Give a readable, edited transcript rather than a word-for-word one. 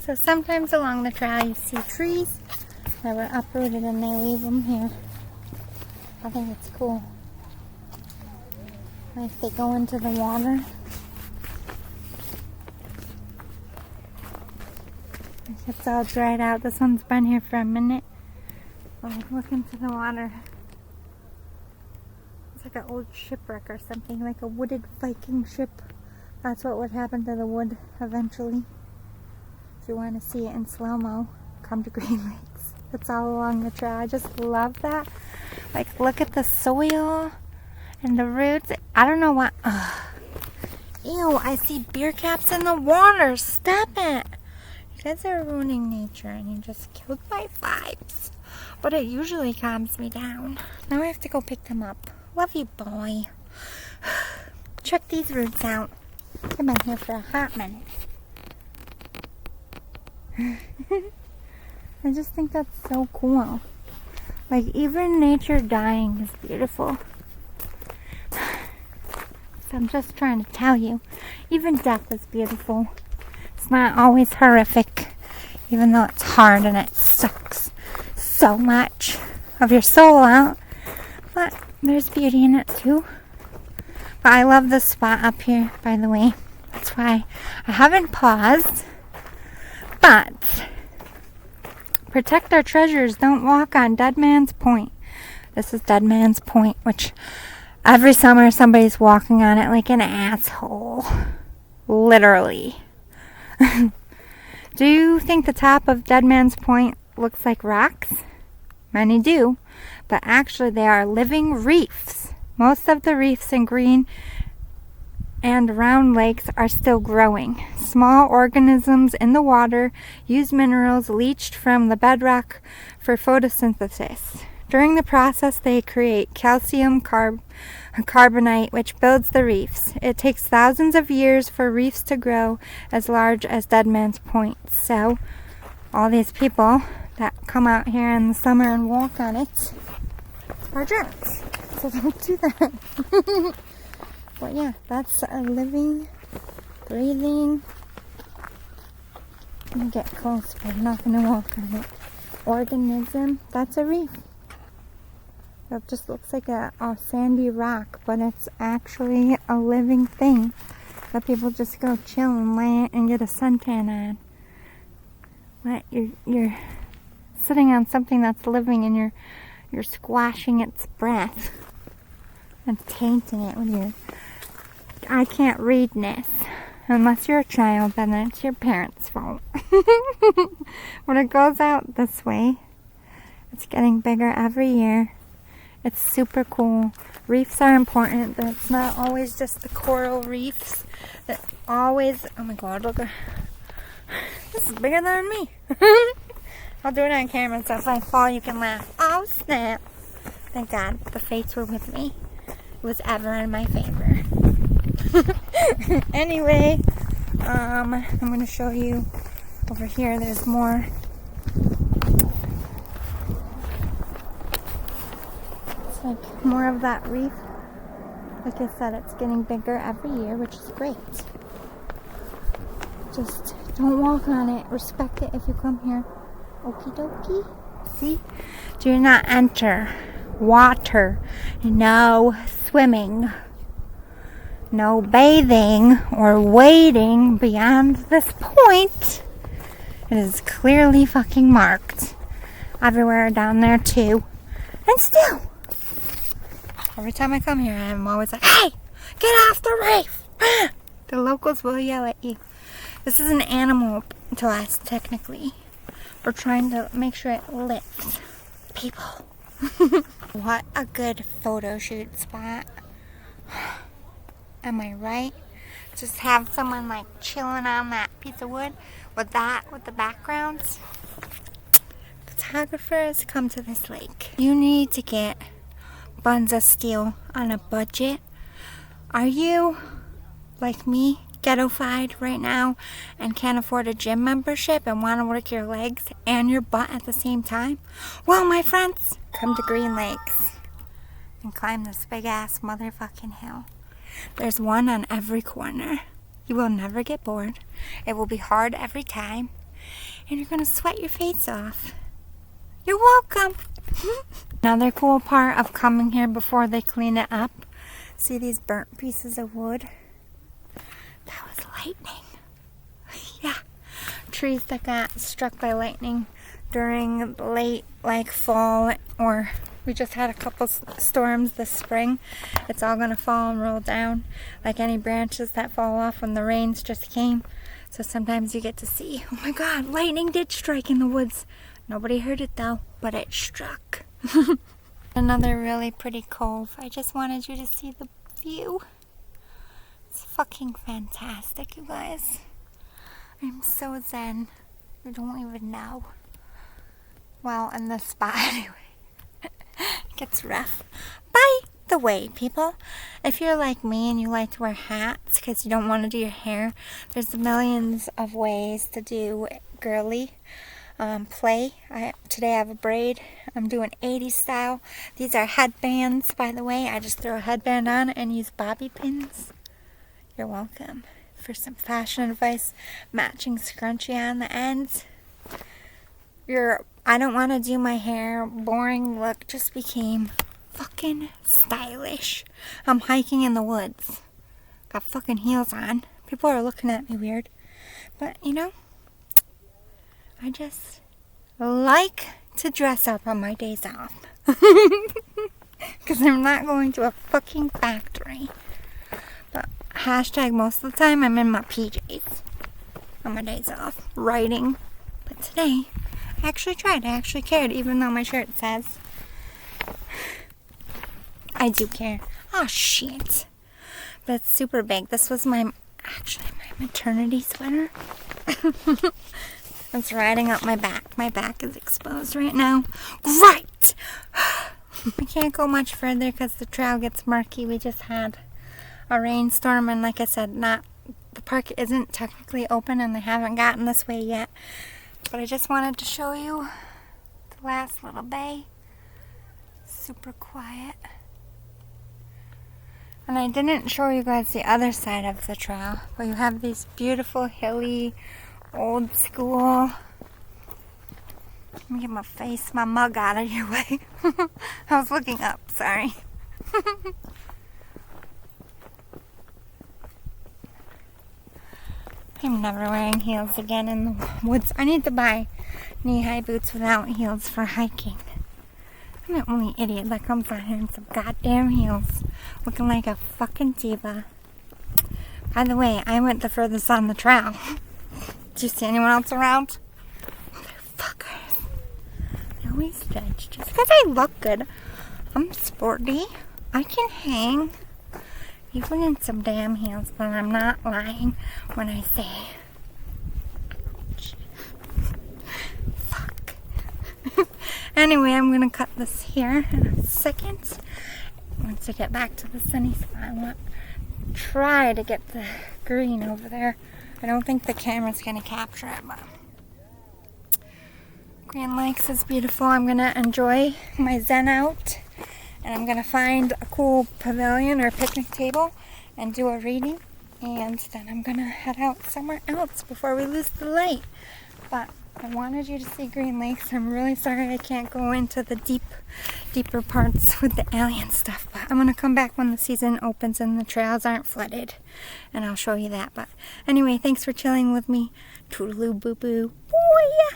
So sometimes along the trail you see trees that were uprooted and they leave them here. I think it's cool. Like they go into the water. It's all dried out. This one's been here for a minute. Like, look into the water. It's like an old shipwreck or something, like a wooded Viking ship. That's what would happen to the wood eventually. If you want to see it in slow-mo, come to Green Lakes. It's all along the trail. I just love that. Like, look at the soil and the roots. I don't know what. Ew, I see beer caps in the water. Stop it. You guys are ruining nature and you just killed my vibes. But it usually calms me down. Now I have to go pick them up. Love you, boy. Check these roots out. I've been here for a hot minute. I just think that's so cool. Like, even nature dying is beautiful. So I'm just trying to tell you, even death is beautiful. It's not always horrific, even though it's hard and it sucks so much of your soul out. But there's beauty in it too. But I love this spot up here, by the way. That's why I haven't paused. But protect our treasures. Don't walk on Dead Man's Point. This is Dead Man's Point, which every summer somebody's walking on it like an asshole. Literally. Do you think the top of Dead Man's Point looks like rocks? Many do, but actually they are living reefs. Most of the reefs in Green and round lakes are still growing. Small organisms in the water use minerals leached from the bedrock for photosynthesis. During the process, they create calcium carbonate, which builds the reefs. It takes thousands of years for reefs to grow as large as Dead Man's Point. So, all these people that come out here in the summer and walk on it are jerks. So don't do that. But yeah, that's a living, breathing. Let me get close, but I'm not going to walk on it. Organism, that's a reef. It just looks like a sandy rock, but it's actually a living thing that people just go chill and lay and get a suntan on. But you're sitting on something that's living and you're squashing its breath and tainting it with your I can't readness. Unless you're a child, then it's your parents' fault. When it goes out this way, it's getting bigger every year. It's super cool. Reefs are important. It's not always just the coral reefs that always, oh my god, look, this is bigger than me. I'll do it on camera so if I fall you can laugh. Oh snap. Thank God the fates were with me. It was ever in my favor. Anyway, I'm going to show you over here. There's more. It's like more of that reef. Like I said, it's getting bigger every year, which is great. Just don't walk on it. Respect it if you come here. Okie dokie. See? Do not enter water. No swimming. No bathing or wading beyond this point. It is clearly fucking marked. Everywhere down there too. And still, every time I come here, I'm always like, hey, get off the reef. The locals will yell at you. This is an animal to us, technically. We're trying to make sure it lifts people. What a good photo shoot spot. Am I right? Just have someone like chilling on that piece of wood with the backgrounds. Photographers, come to this lake. You need to get buns of steel on a budget. Are you, like me, ghettofied right now and can't afford a gym membership and want to work your legs and your butt at the same time? Well, my friends, come to Green Lakes and climb this big ass motherfucking hill. There's one on every corner. You will never get bored. It will be hard every time. and you're gonna sweat your face off. You're welcome. Another cool part of coming here before they clean it up. See these burnt pieces of wood? That was lightning. Yeah. Trees that got struck by lightning during late fall, or we just had a couple storms this spring. It's all gonna fall and roll down like any branches that fall off when the rains just came. So sometimes you get to see, oh my God, lightning did strike in the woods. Nobody heard it though, but it struck. Another really pretty cove. I just wanted you to see the view. It's fucking fantastic, you guys. I'm so zen. You don't even know. Well, in this spot anyway. It gets rough. By the way, people, if you're like me and you like to wear hats because you don't want to do your hair, there's millions of ways to do girly play. Today I have a braid. I'm doing 80s style. These are headbands, by the way. I just throw a headband on and use bobby pins. You're welcome. For some fashion advice, matching scrunchie on the ends. I don't want to do my hair. Boring look just became fucking stylish. I'm hiking in the woods. Got fucking heels on. People are looking at me weird. But, you know, I just like to dress up on my days off. Because I'm not going to a fucking factory. But hashtag most of the time I'm in my PJs on my days off, writing. But today, I actually tried. I actually cared, even though my shirt says I do care. Oh, shit. But it's super big. This was my maternity sweater. It's riding up my back. My back is exposed right now. Great! I can't go much further because the trail gets murky. We just had a rainstorm, and like I said, the park isn't technically open and they haven't gotten this way yet. But I just wanted to show you the last little bay. Super quiet. And I didn't show you guys the other side of the trail, where you have these beautiful hilly, old school. Let me get my mug out of your way. I was looking up, sorry. I'm never wearing heels again in the woods. I need to buy knee-high boots without heels for hiking. I'm the only idiot that comes out here in some goddamn heels, looking like a fucking diva. By the way, I went the furthest on the trail. Do you see anyone else around? Motherfuckers. They always judge just because I look good. I'm sporty. I can hang. Even in some damn heels, but I'm not lying when I say, fuck. Anyway, I'm gonna cut this here in a second. Once I get back to the sunny spot, I want to try to get the green over there. I don't think the camera's gonna capture it, but Green Lakes is beautiful. I'm gonna enjoy my zen out. And I'm going to find a cool pavilion or picnic table and do a reading. And then I'm going to head out somewhere else before we lose the light. But I wanted you to see Green Lakes. I'm really sorry I can't go into the deeper parts with the alien stuff. But I'm going to come back when the season opens and the trails aren't flooded. And I'll show you that. But anyway, thanks for chilling with me. Toodaloo boo boo. Booyah!